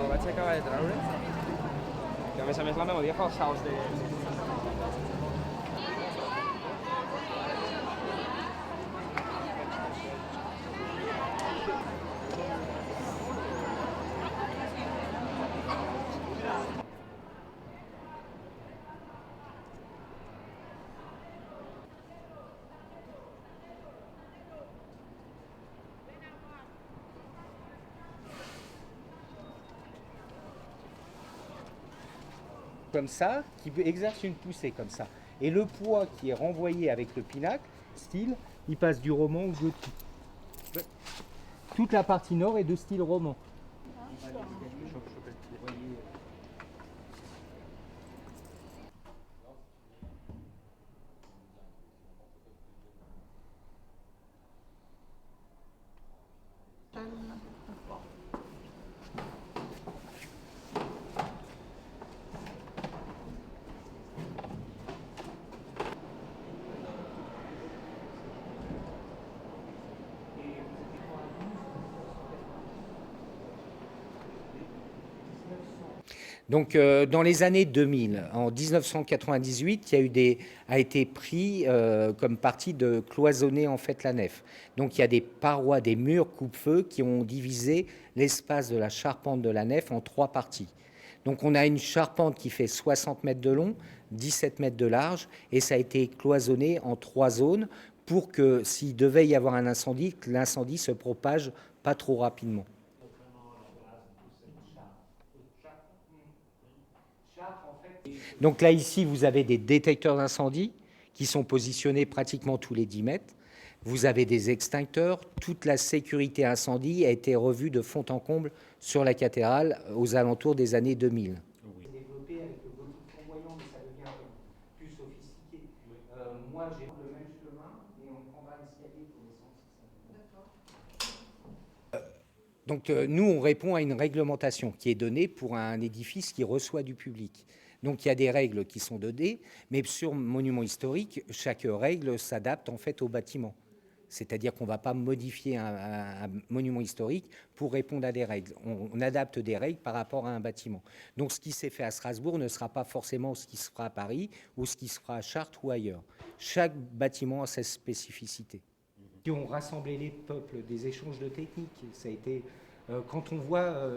vaig acabar de treure. Que a més la melodia fa els salts de... Comme ça, qui exerce une poussée comme ça. Et le poids qui est renvoyé avec le pinacle, style, il passe du roman au gothique. Toute la partie nord est de style roman. Donc, dans les années 2000, en 1998, il y a a été pris comme partie de cloisonner en fait la nef. Donc, il y a des parois, des murs coupe-feu qui ont divisé l'espace de la charpente de la nef en trois parties. Donc, on a une charpente qui fait 60 mètres de long, 17 mètres de large, et ça a été cloisonné en trois zones pour que, s'il devait y avoir un incendie, que l'incendie se propage pas trop rapidement. Donc là, ici, vous avez des détecteurs d'incendie qui sont positionnés pratiquement tous les 10 mètres. Vous avez des extincteurs. Toute la sécurité incendie a été revue de fond en comble sur la cathédrale aux alentours des années 2000. C'est développé avec le gothique flamboyant, mais ça devient plus sophistiqué. Moi, j'ai le même chemin, et on prendra l'escalier pour descendre. Donc nous, on répond à une réglementation qui est donnée pour un édifice qui reçoit du public. Donc il y a des règles qui sont données, mais sur monument historique, chaque règle s'adapte en fait au bâtiment. C'est-à-dire qu'on ne va pas modifier un monument historique pour répondre à des règles. On adapte des règles par rapport à un bâtiment. Donc ce qui s'est fait à Strasbourg ne sera pas forcément ce qui se fera à Paris ou ce qui se fera à Chartres ou ailleurs. Chaque bâtiment a ses spécificités. Qui ont rassemblé les peuples, des échanges de techniques. Ça a été, quand on voit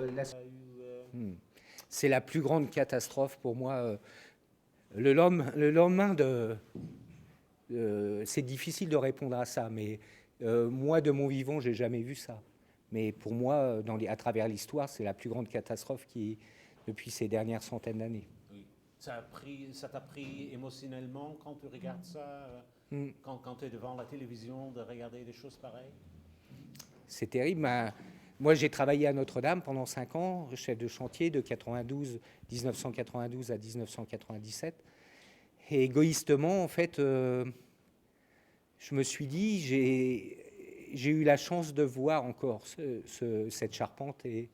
c'est la plus grande catastrophe pour moi. Le lendemain c'est difficile de répondre à ça, mais moi, de mon vivant, j'ai jamais vu ça. Mais pour moi, à travers l'histoire, c'est la plus grande catastrophe depuis ces dernières centaines d'années. Oui. Ça t'a pris émotionnellement quand tu regardes ça, quand tu es devant la télévision, de regarder des choses pareilles? C'est terrible. Moi, j'ai travaillé à Notre-Dame pendant 5 ans, chef de chantier de 1992 à 1997. Et égoïstement, en fait, je me suis dit, j'ai eu la chance de voir encore cette charpente et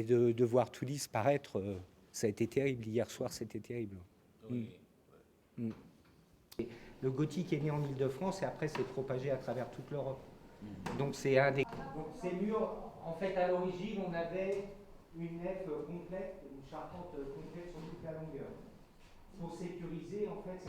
de voir tout disparaître. Ça a été terrible. Hier soir, c'était terrible. Oui. Le gothique est né en Île-de-France et après s'est propagé à travers toute l'Europe. Donc c'est un des... Donc ces murs, en fait, à l'origine, on avait une nef complète, une charpente complète sur toute la longueur. Pour sécuriser, en fait...